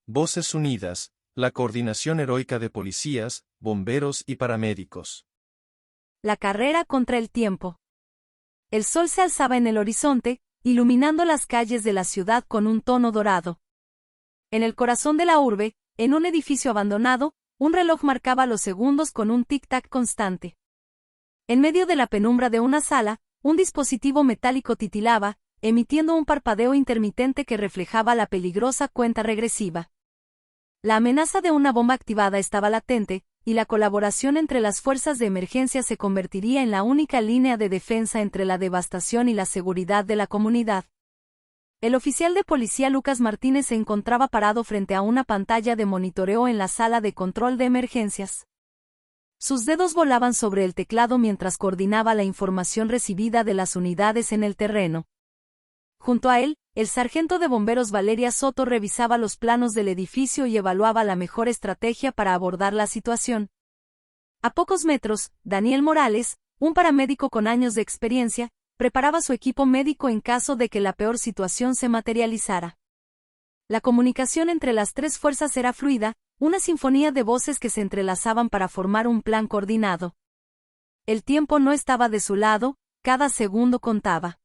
Voces unidas, la coordinación heroica de policías, bomberos y paramédicos. La carrera contra el tiempo. El sol se alzaba en el horizonte, iluminando las calles de la ciudad con un tono dorado. En el corazón de la urbe, en un edificio abandonado, un reloj marcaba los segundos con un tic-tac constante. En medio de la penumbra de una sala, un dispositivo metálico titilaba, emitiendo un parpadeo intermitente que reflejaba la peligrosa cuenta regresiva. La amenaza de una bomba activada estaba latente, y la colaboración entre las fuerzas de emergencia se convertiría en la única línea de defensa entre la devastación y la seguridad de la comunidad. El oficial de policía Lucas Martínez se encontraba parado frente a una pantalla de monitoreo en la sala de control de emergencias. Sus dedos volaban sobre el teclado mientras coordinaba la información recibida de las unidades en el terreno. Junto a él, el sargento de bomberos Valeria Soto revisaba los planos del edificio y evaluaba la mejor estrategia para abordar la situación. A pocos metros, Daniel Morales, un paramédico con años de experiencia, preparaba su equipo médico en caso de que la peor situación se materializara. La comunicación entre las tres fuerzas era fluida, una sinfonía de voces que se entrelazaban para formar un plan coordinado. El tiempo no estaba de su lado, cada segundo contaba.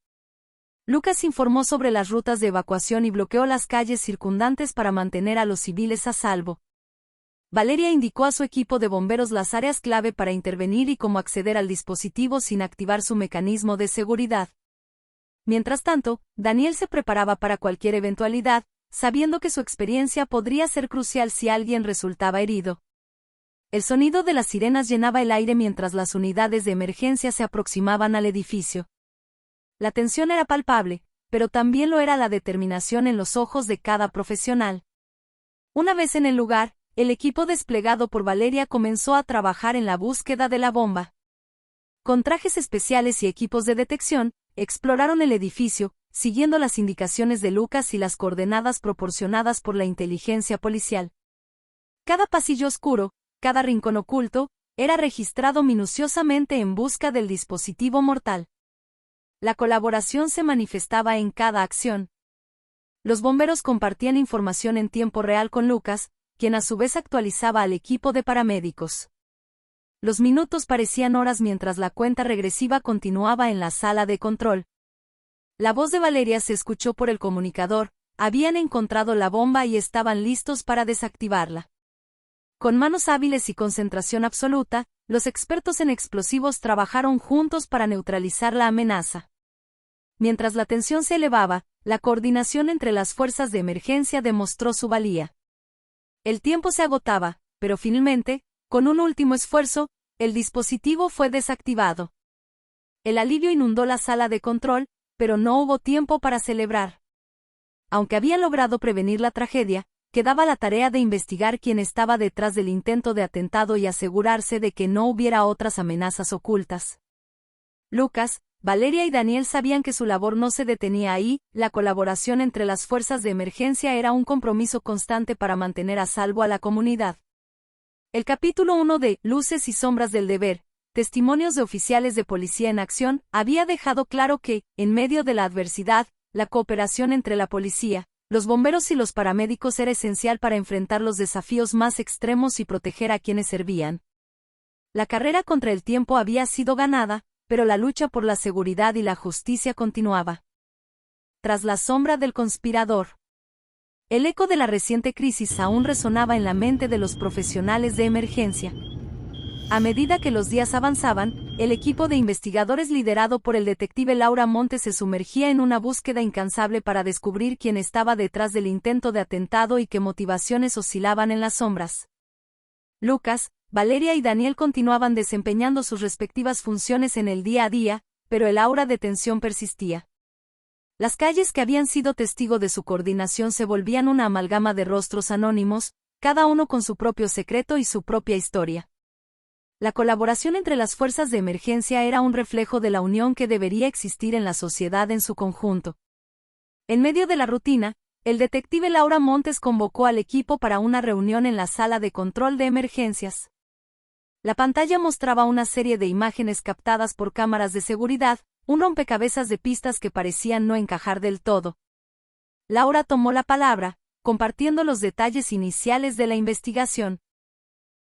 Lucas informó sobre las rutas de evacuación y bloqueó las calles circundantes para mantener a los civiles a salvo. Valeria indicó a su equipo de bomberos las áreas clave para intervenir y cómo acceder al dispositivo sin activar su mecanismo de seguridad. Mientras tanto, Daniel se preparaba para cualquier eventualidad, sabiendo que su experiencia podría ser crucial si alguien resultaba herido. El sonido de las sirenas llenaba el aire mientras las unidades de emergencia se aproximaban al edificio. La tensión era palpable, pero también lo era la determinación en los ojos de cada profesional. Una vez en el lugar, el equipo desplegado por Valeria comenzó a trabajar en la búsqueda de la bomba. Con trajes especiales y equipos de detección, exploraron el edificio, siguiendo las indicaciones de Lucas y las coordenadas proporcionadas por la inteligencia policial. Cada pasillo oscuro, cada rincón oculto, era registrado minuciosamente en busca del dispositivo mortal. La colaboración se manifestaba en cada acción. Los bomberos compartían información en tiempo real con Lucas, quien a su vez actualizaba al equipo de paramédicos. Los minutos parecían horas mientras la cuenta regresiva continuaba en la sala de control. La voz de Valeria se escuchó por el comunicador, habían encontrado la bomba y estaban listos para desactivarla. Con manos hábiles y concentración absoluta, los expertos en explosivos trabajaron juntos para neutralizar la amenaza. Mientras la tensión se elevaba, la coordinación entre las fuerzas de emergencia demostró su valía. El tiempo se agotaba, pero finalmente, con un último esfuerzo, el dispositivo fue desactivado. El alivio inundó la sala de control, pero no hubo tiempo para celebrar. Aunque habían logrado prevenir la tragedia, quedaba la tarea de investigar quién estaba detrás del intento de atentado y asegurarse de que no hubiera otras amenazas ocultas. Lucas, Valeria y Daniel sabían que su labor no se detenía ahí, la colaboración entre las fuerzas de emergencia era un compromiso constante para mantener a salvo a la comunidad. El capítulo 1 de Luces y sombras del deber, testimonios de oficiales de policía en acción, había dejado claro que, en medio de la adversidad, la cooperación entre la policía, los bomberos y los paramédicos era esencial para enfrentar los desafíos más extremos y proteger a quienes servían. La carrera contra el tiempo había sido ganada, pero la lucha por la seguridad y la justicia continuaba. Tras la sombra del conspirador. El eco de la reciente crisis aún resonaba en la mente de los profesionales de emergencia. A medida que los días avanzaban, el equipo de investigadores liderado por el detective Laura Montes se sumergía en una búsqueda incansable para descubrir quién estaba detrás del intento de atentado y qué motivaciones oscilaban en las sombras. Lucas, Valeria y Daniel continuaban desempeñando sus respectivas funciones en el día a día, pero el aura de tensión persistía. Las calles que habían sido testigo de su coordinación se volvían una amalgama de rostros anónimos, cada uno con su propio secreto y su propia historia. La colaboración entre las fuerzas de emergencia era un reflejo de la unión que debería existir en la sociedad en su conjunto. En medio de la rutina, el detective Laura Montes convocó al equipo para una reunión en la sala de control de emergencias. La pantalla mostraba una serie de imágenes captadas por cámaras de seguridad, un rompecabezas de pistas que parecían no encajar del todo. Laura tomó la palabra, compartiendo los detalles iniciales de la investigación.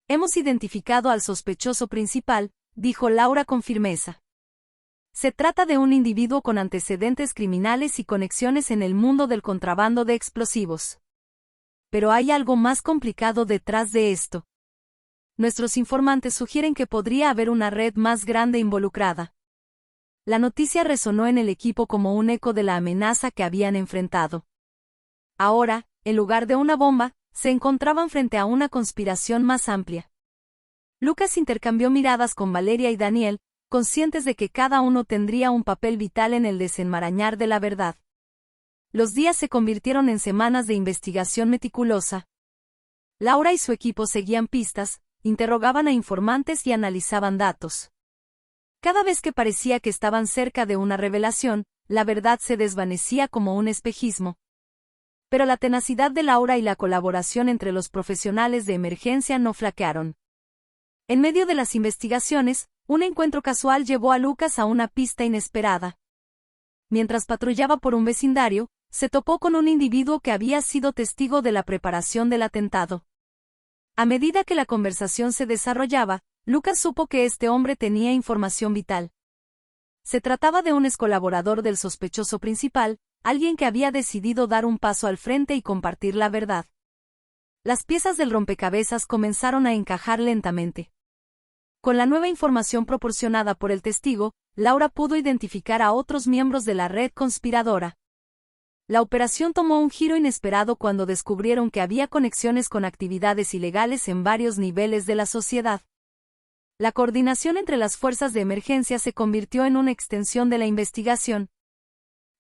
Hemos identificado al sospechoso principal, dijo Laura con firmeza. Se trata de un individuo con antecedentes criminales y conexiones en el mundo del contrabando de explosivos. Pero hay algo más complicado detrás de esto. Nuestros informantes sugieren que podría haber una red más grande involucrada. La noticia resonó en el equipo como un eco de la amenaza que habían enfrentado. Ahora, en lugar de una bomba, se encontraban frente a una conspiración más amplia. Lucas intercambió miradas con Valeria y Daniel, conscientes de que cada uno tendría un papel vital en el desenmarañar de la verdad. Los días se convirtieron en semanas de investigación meticulosa. Laura y su equipo seguían pistas, interrogaban a informantes y analizaban datos. Cada vez que parecía que estaban cerca de una revelación, la verdad se desvanecía como un espejismo. Pero la tenacidad de Laura y la colaboración entre los profesionales de emergencia no flaquearon. En medio de las investigaciones, un encuentro casual llevó a Lucas a una pista inesperada. Mientras patrullaba por un vecindario, se topó con un individuo que había sido testigo de la preparación del atentado. A medida que la conversación se desarrollaba, Lucas supo que este hombre tenía información vital. Se trataba de un excolaborador del sospechoso principal, alguien que había decidido dar un paso al frente y compartir la verdad. Las piezas del rompecabezas comenzaron a encajar lentamente. Con la nueva información proporcionada por el testigo, Laura pudo identificar a otros miembros de la red conspiradora. La operación tomó un giro inesperado cuando descubrieron que había conexiones con actividades ilegales en varios niveles de la sociedad. La coordinación entre las fuerzas de emergencia se convirtió en una extensión de la investigación.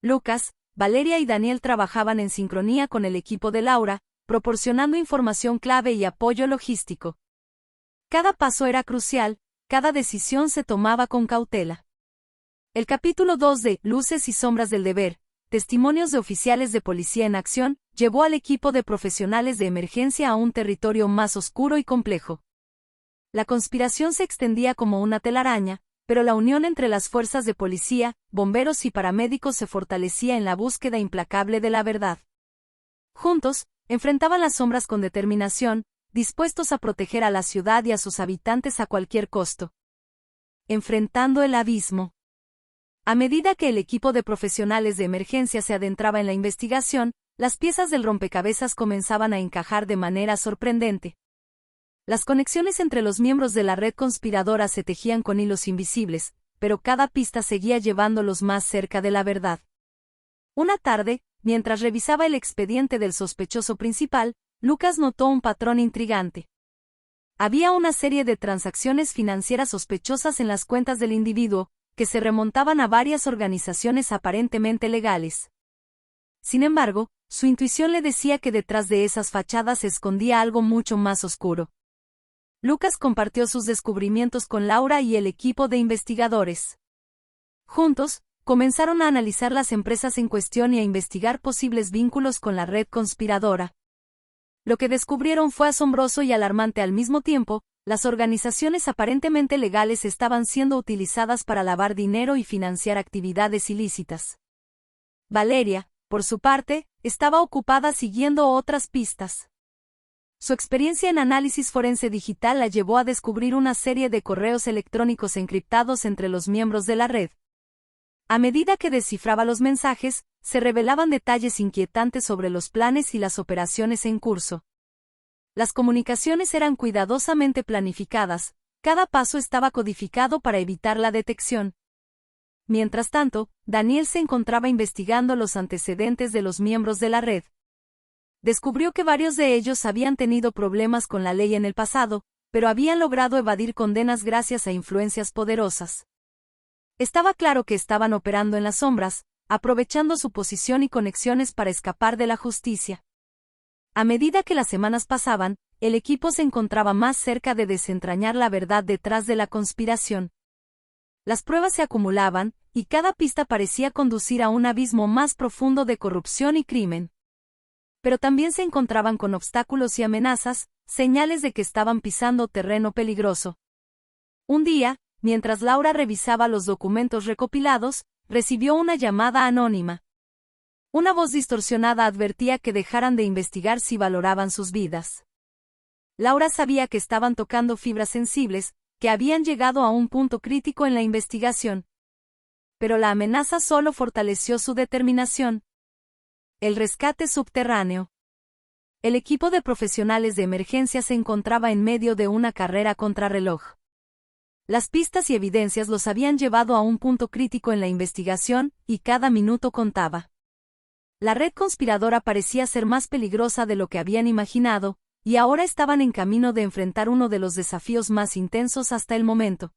Lucas, Valeria y Daniel trabajaban en sincronía con el equipo de Laura, proporcionando información clave y apoyo logístico. Cada paso era crucial, cada decisión se tomaba con cautela. El capítulo 2 de Luces y sombras del deber, testimonios de oficiales de policía en acción, llevó al equipo de profesionales de emergencia a un territorio más oscuro y complejo. La conspiración se extendía como una telaraña, pero la unión entre las fuerzas de policía, bomberos y paramédicos se fortalecía en la búsqueda implacable de la verdad. Juntos, enfrentaban las sombras con determinación, dispuestos a proteger a la ciudad y a sus habitantes a cualquier costo. Enfrentando el abismo. A medida que el equipo de profesionales de emergencia se adentraba en la investigación, las piezas del rompecabezas comenzaban a encajar de manera sorprendente. Las conexiones entre los miembros de la red conspiradora se tejían con hilos invisibles, pero cada pista seguía llevándolos más cerca de la verdad. Una tarde, mientras revisaba el expediente del sospechoso principal, Lucas notó un patrón intrigante. Había una serie de transacciones financieras sospechosas en las cuentas del individuo, que se remontaban a varias organizaciones aparentemente legales. Sin embargo, su intuición le decía que detrás de esas fachadas se escondía algo mucho más oscuro. Lucas compartió sus descubrimientos con Laura y el equipo de investigadores. Juntos, comenzaron a analizar las empresas en cuestión y a investigar posibles vínculos con la red conspiradora. Lo que descubrieron fue asombroso y alarmante al mismo tiempo. Las organizaciones aparentemente legales estaban siendo utilizadas para lavar dinero y financiar actividades ilícitas. Valeria, por su parte, estaba ocupada siguiendo otras pistas. Su experiencia en análisis forense digital la llevó a descubrir una serie de correos electrónicos encriptados entre los miembros de la red. A medida que descifraba los mensajes, se revelaban detalles inquietantes sobre los planes y las operaciones en curso. Las comunicaciones eran cuidadosamente planificadas, cada paso estaba codificado para evitar la detección. Mientras tanto, Daniel se encontraba investigando los antecedentes de los miembros de la red. Descubrió que varios de ellos habían tenido problemas con la ley en el pasado, pero habían logrado evadir condenas gracias a influencias poderosas. Estaba claro que estaban operando en las sombras, aprovechando su posición y conexiones para escapar de la justicia. A medida que las semanas pasaban, el equipo se encontraba más cerca de desentrañar la verdad detrás de la conspiración. Las pruebas se acumulaban, y cada pista parecía conducir a un abismo más profundo de corrupción y crimen. Pero también se encontraban con obstáculos y amenazas, señales de que estaban pisando terreno peligroso. Un día, mientras Laura revisaba los documentos recopilados, recibió una llamada anónima. Una voz distorsionada advertía que dejaran de investigar si valoraban sus vidas. Laura sabía que estaban tocando fibras sensibles, que habían llegado a un punto crítico en la investigación. Pero la amenaza solo fortaleció su determinación. El rescate subterráneo. El equipo de profesionales de emergencia se encontraba en medio de una carrera contrarreloj. Las pistas y evidencias los habían llevado a un punto crítico en la investigación, y cada minuto contaba. La red conspiradora parecía ser más peligrosa de lo que habían imaginado, y ahora estaban en camino de enfrentar uno de los desafíos más intensos hasta el momento.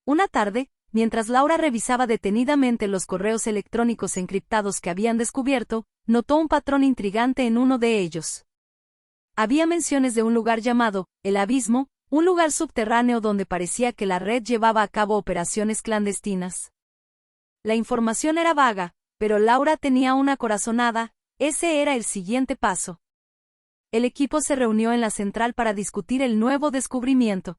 Una tarde, mientras Laura revisaba detenidamente los correos electrónicos encriptados que habían descubierto, notó un patrón intrigante en uno de ellos. Había menciones de un lugar llamado El Abismo, un lugar subterráneo donde parecía que la red llevaba a cabo operaciones clandestinas. La información era vaga, pero Laura tenía una corazonada. Ese era el siguiente paso. El equipo se reunió en la central para discutir el nuevo descubrimiento.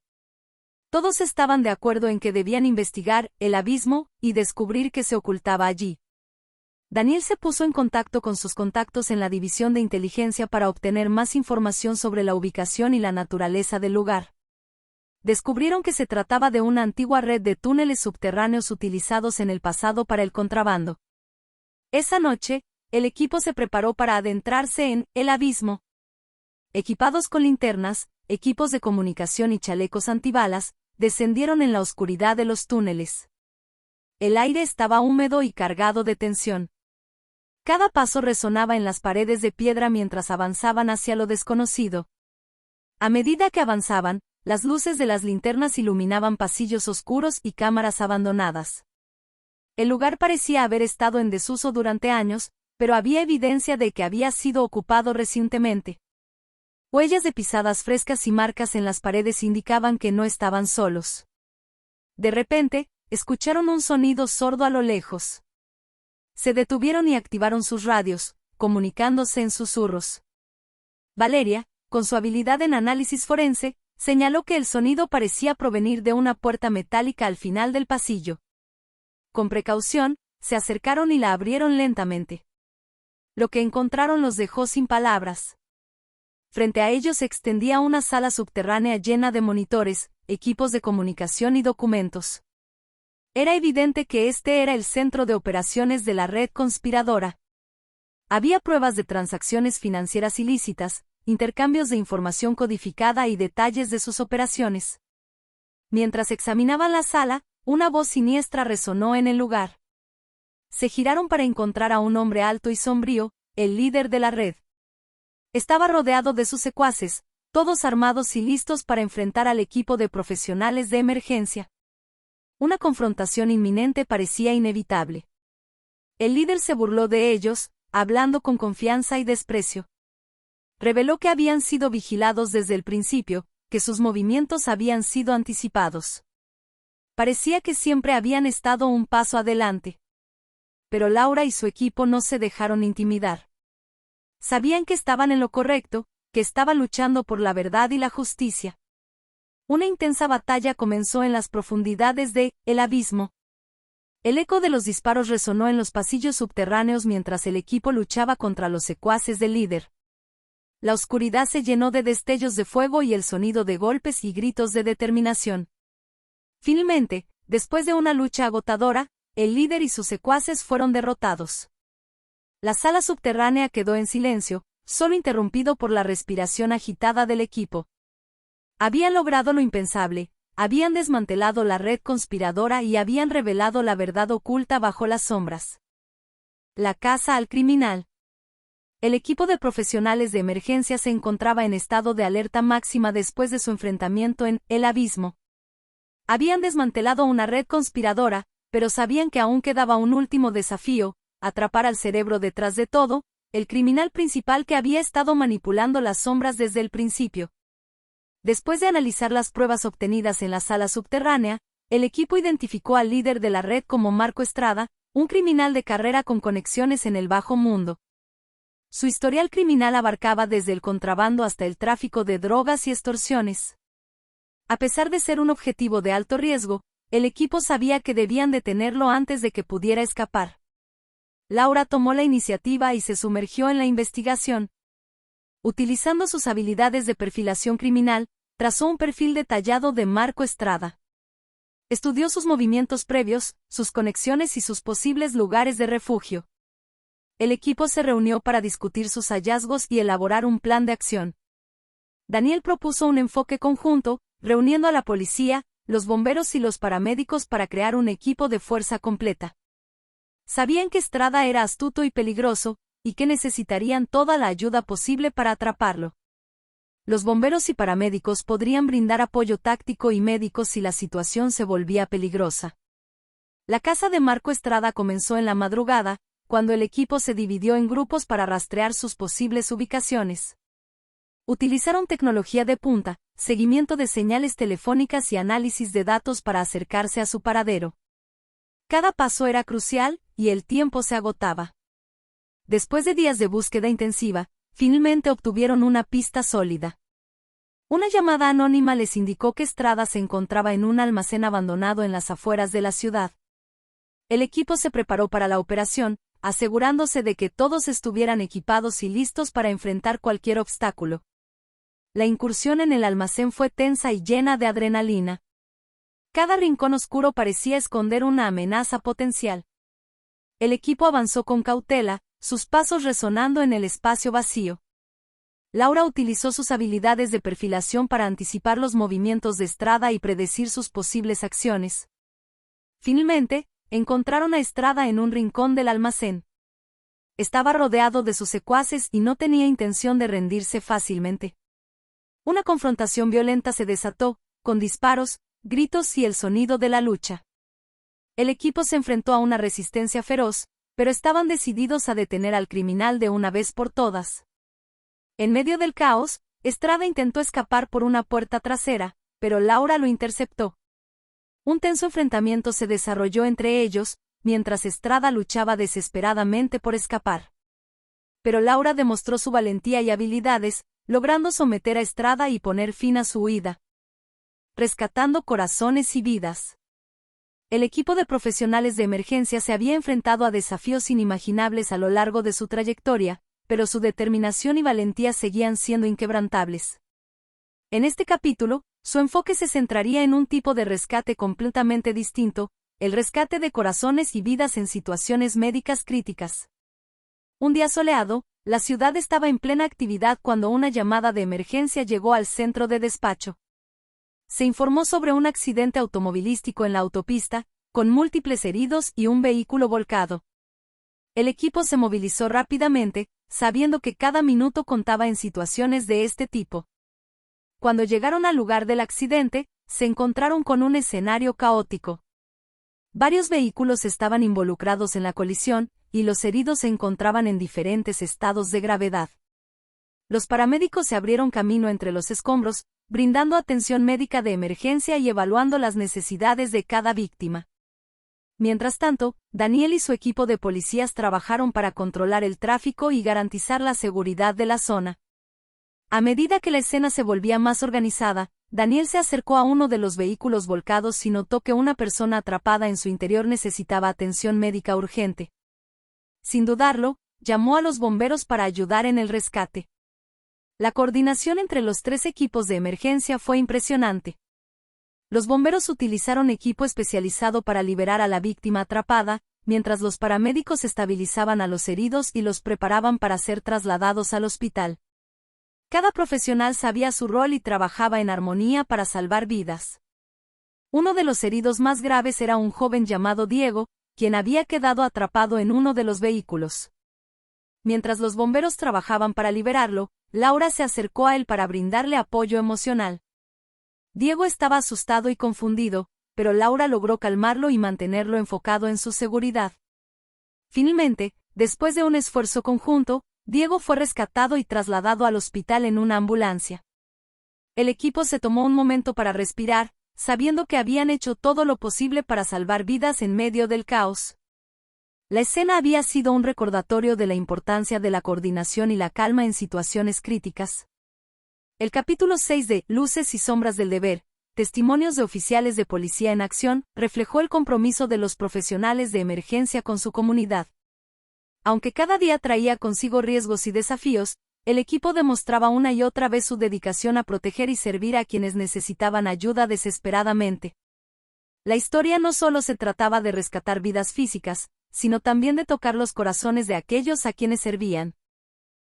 Todos estaban de acuerdo en que debían investigar el abismo y descubrir qué se ocultaba allí. Daniel se puso en contacto con sus contactos en la división de inteligencia para obtener más información sobre la ubicación y la naturaleza del lugar. Descubrieron que se trataba de una antigua red de túneles subterráneos utilizados en el pasado para el contrabando. Esa noche, el equipo se preparó para adentrarse en el abismo. Equipados con linternas, equipos de comunicación y chalecos antibalas, descendieron en la oscuridad de los túneles. El aire estaba húmedo y cargado de tensión. Cada paso resonaba en las paredes de piedra mientras avanzaban hacia lo desconocido. A medida que avanzaban, las luces de las linternas iluminaban pasillos oscuros y cámaras abandonadas. El lugar parecía haber estado en desuso durante años, pero había evidencia de que había sido ocupado recientemente. Huellas de pisadas frescas y marcas en las paredes indicaban que no estaban solos. De repente, escucharon un sonido sordo a lo lejos. Se detuvieron y activaron sus radios, comunicándose en susurros. Valeria, con su habilidad en análisis forense, señaló que el sonido parecía provenir de una puerta metálica al final del pasillo. Con precaución, se acercaron y la abrieron lentamente. Lo que encontraron los dejó sin palabras. Frente a ellos se extendía una sala subterránea llena de monitores, equipos de comunicación y documentos. Era evidente que este era el centro de operaciones de la red conspiradora. Había pruebas de transacciones financieras ilícitas, intercambios de información codificada y detalles de sus operaciones. Mientras examinaban la sala, una voz siniestra resonó en el lugar. Se giraron para encontrar a un hombre alto y sombrío, el líder de la red. Estaba rodeado de sus secuaces, todos armados y listos para enfrentar al equipo de profesionales de emergencia. Una confrontación inminente parecía inevitable. El líder se burló de ellos, hablando con confianza y desprecio. Reveló que habían sido vigilados desde el principio, que sus movimientos habían sido anticipados. Parecía que siempre habían estado un paso adelante. Pero Laura y su equipo no se dejaron intimidar. Sabían que estaban en lo correcto, que estaban luchando por la verdad y la justicia. Una intensa batalla comenzó en las profundidades de El Abismo. El eco de los disparos resonó en los pasillos subterráneos mientras el equipo luchaba contra los secuaces del líder. La oscuridad se llenó de destellos de fuego y el sonido de golpes y gritos de determinación. Finalmente, después de una lucha agotadora, el líder y sus secuaces fueron derrotados. La sala subterránea quedó en silencio, solo interrumpido por la respiración agitada del equipo. Habían logrado lo impensable, habían desmantelado la red conspiradora y habían revelado la verdad oculta bajo las sombras. La caza al criminal. El equipo de profesionales de emergencia se encontraba en estado de alerta máxima después de su enfrentamiento en El Abismo. Habían desmantelado una red conspiradora, pero sabían que aún quedaba un último desafío: atrapar al cerebro detrás de todo, el criminal principal que había estado manipulando las sombras desde el principio. Después de analizar las pruebas obtenidas en la sala subterránea, el equipo identificó al líder de la red como Marco Estrada, un criminal de carrera con conexiones en el bajo mundo. Su historial criminal abarcaba desde el contrabando hasta el tráfico de drogas y extorsiones. A pesar de ser un objetivo de alto riesgo, el equipo sabía que debían detenerlo antes de que pudiera escapar. Laura tomó la iniciativa y se sumergió en la investigación. Utilizando sus habilidades de perfilación criminal, trazó un perfil detallado de Marco Estrada. Estudió sus movimientos previos, sus conexiones y sus posibles lugares de refugio. El equipo se reunió para discutir sus hallazgos y elaborar un plan de acción. Daniel propuso un enfoque conjunto, reuniendo a la policía, los bomberos y los paramédicos para crear un equipo de fuerza completa. Sabían que Estrada era astuto y peligroso, y que necesitarían toda la ayuda posible para atraparlo. Los bomberos y paramédicos podrían brindar apoyo táctico y médico si la situación se volvía peligrosa. La casa de Marco Estrada comenzó en la madrugada, cuando el equipo se dividió en grupos para rastrear sus posibles ubicaciones. Utilizaron tecnología de punta, seguimiento de señales telefónicas y análisis de datos para acercarse a su paradero. Cada paso era crucial, y el tiempo se agotaba. Después de días de búsqueda intensiva, finalmente obtuvieron una pista sólida. Una llamada anónima les indicó que Estrada se encontraba en un almacén abandonado en las afueras de la ciudad. El equipo se preparó para la operación, asegurándose de que todos estuvieran equipados y listos para enfrentar cualquier obstáculo. La incursión en el almacén fue tensa y llena de adrenalina. Cada rincón oscuro parecía esconder una amenaza potencial. El equipo avanzó con cautela, sus pasos resonando en el espacio vacío. Laura utilizó sus habilidades de perfilación para anticipar los movimientos de Estrada y predecir sus posibles acciones. Finalmente, encontraron a Estrada en un rincón del almacén. Estaba rodeado de sus secuaces y no tenía intención de rendirse fácilmente. Una confrontación violenta se desató, con disparos, gritos y el sonido de la lucha. El equipo se enfrentó a una resistencia feroz, pero estaban decididos a detener al criminal de una vez por todas. En medio del caos, Estrada intentó escapar por una puerta trasera, pero Laura lo interceptó. Un tenso enfrentamiento se desarrolló entre ellos, mientras Estrada luchaba desesperadamente por escapar. Pero Laura demostró su valentía y habilidades, logrando someter a Estrada y poner fin a su huida, rescatando corazones y vidas. El equipo de profesionales de emergencia se había enfrentado a desafíos inimaginables a lo largo de su trayectoria, pero su determinación y valentía seguían siendo inquebrantables. En este capítulo, su enfoque se centraría en un tipo de rescate completamente distinto, el rescate de corazones y vidas en situaciones médicas críticas. Un día soleado, la ciudad estaba en plena actividad cuando una llamada de emergencia llegó al centro de despacho. Se informó sobre un accidente automovilístico en la autopista, con múltiples heridos y un vehículo volcado. El equipo se movilizó rápidamente, sabiendo que cada minuto contaba en situaciones de este tipo. Cuando llegaron al lugar del accidente, se encontraron con un escenario caótico. Varios vehículos estaban involucrados en la colisión, y los heridos se encontraban en diferentes estados de gravedad. Los paramédicos se abrieron camino entre los escombros, brindando atención médica de emergencia y evaluando las necesidades de cada víctima. Mientras tanto, Daniel y su equipo de policías trabajaron para controlar el tráfico y garantizar la seguridad de la zona. A medida que la escena se volvía más organizada, Daniel se acercó a uno de los vehículos volcados y notó que una persona atrapada en su interior necesitaba atención médica urgente. Sin dudarlo, llamó a los bomberos para ayudar en el rescate. La coordinación entre los tres equipos de emergencia fue impresionante. Los bomberos utilizaron equipo especializado para liberar a la víctima atrapada, mientras los paramédicos estabilizaban a los heridos y los preparaban para ser trasladados al hospital. Cada profesional sabía su rol y trabajaba en armonía para salvar vidas. Uno de los heridos más graves era un joven llamado Diego, quien había quedado atrapado en uno de los vehículos. Mientras los bomberos trabajaban para liberarlo, Laura se acercó a él para brindarle apoyo emocional. Diego estaba asustado y confundido, pero Laura logró calmarlo y mantenerlo enfocado en su seguridad. Finalmente, después de un esfuerzo conjunto, Diego fue rescatado y trasladado al hospital en una ambulancia. El equipo se tomó un momento para respirar, sabiendo que habían hecho todo lo posible para salvar vidas en medio del caos. La escena había sido un recordatorio de la importancia de la coordinación y la calma en situaciones críticas. El capítulo 6 de Luces y sombras del deber, testimonios de oficiales de policía en acción, reflejó el compromiso de los profesionales de emergencia con su comunidad. Aunque cada día traía consigo riesgos y desafíos, el equipo demostraba una y otra vez su dedicación a proteger y servir a quienes necesitaban ayuda desesperadamente. La historia no solo se trataba de rescatar vidas físicas, sino también de tocar los corazones de aquellos a quienes servían.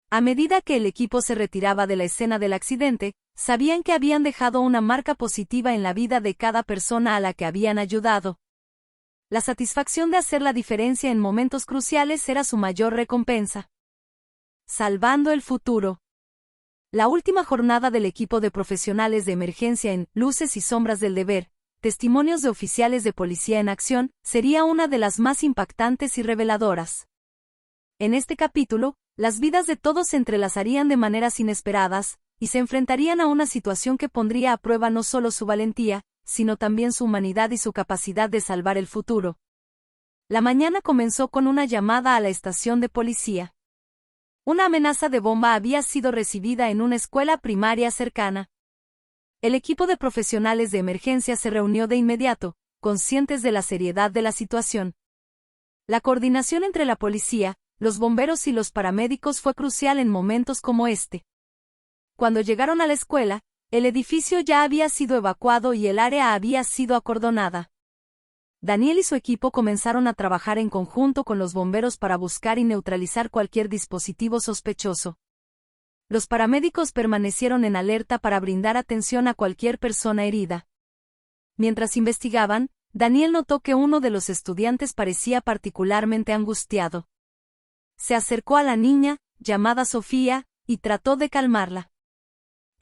A medida que el equipo se retiraba de la escena del accidente, sabían que habían dejado una marca positiva en la vida de cada persona a la que habían ayudado. La satisfacción de hacer la diferencia en momentos cruciales era su mayor recompensa. Salvando el futuro. La última jornada del equipo de profesionales de emergencia en Luces y Sombras del Deber, testimonios de oficiales de policía en acción, sería una de las más impactantes y reveladoras. En este capítulo, las vidas de todos se entrelazarían de maneras inesperadas, y se enfrentarían a una situación que pondría a prueba no solo su valentía, sino también su humanidad y su capacidad de salvar el futuro. La mañana comenzó con una llamada a la estación de policía. Una amenaza de bomba había sido recibida en una escuela primaria cercana. El equipo de profesionales de emergencia se reunió de inmediato, conscientes de la seriedad de la situación. La coordinación entre la policía, los bomberos y los paramédicos fue crucial en momentos como este. Cuando llegaron a la escuela, el edificio ya había sido evacuado y el área había sido acordonada. Daniel y su equipo comenzaron a trabajar en conjunto con los bomberos para buscar y neutralizar cualquier dispositivo sospechoso. Los paramédicos permanecieron en alerta para brindar atención a cualquier persona herida. Mientras investigaban, Daniel notó que uno de los estudiantes parecía particularmente angustiado. Se acercó a la niña, llamada Sofía, y trató de calmarla.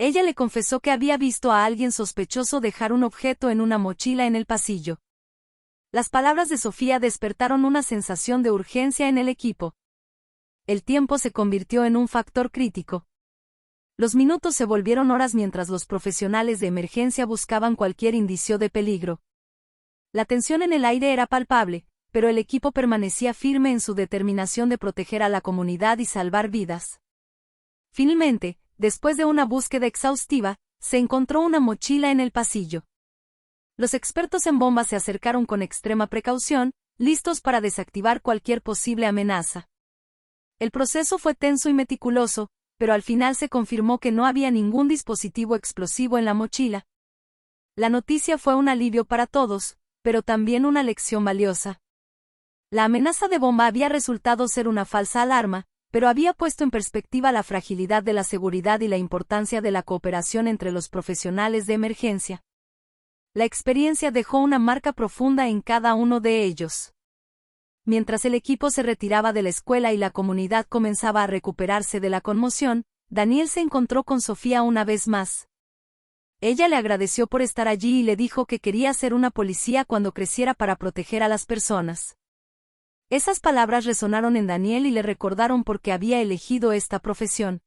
Ella le confesó que había visto a alguien sospechoso dejar un objeto en una mochila en el pasillo. Las palabras de Sofía despertaron una sensación de urgencia en el equipo. El tiempo se convirtió en un factor crítico. Los minutos se volvieron horas mientras los profesionales de emergencia buscaban cualquier indicio de peligro. La tensión en el aire era palpable, pero el equipo permanecía firme en su determinación de proteger a la comunidad y salvar vidas. Finalmente, después de una búsqueda exhaustiva, se encontró una mochila en el pasillo. Los expertos en bombas se acercaron con extrema precaución, listos para desactivar cualquier posible amenaza. El proceso fue tenso y meticuloso, pero al final se confirmó que no había ningún dispositivo explosivo en la mochila. La noticia fue un alivio para todos, pero también una lección valiosa. La amenaza de bomba había resultado ser una falsa alarma, pero había puesto en perspectiva la fragilidad de la seguridad y la importancia de la cooperación entre los profesionales de emergencia. La experiencia dejó una marca profunda en cada uno de ellos. Mientras el equipo se retiraba de la escuela y la comunidad comenzaba a recuperarse de la conmoción, Daniel se encontró con Sofía una vez más. Ella le agradeció por estar allí y le dijo que quería ser una policía cuando creciera para proteger a las personas. Esas palabras resonaron en Daniel y le recordaron por qué había elegido esta profesión.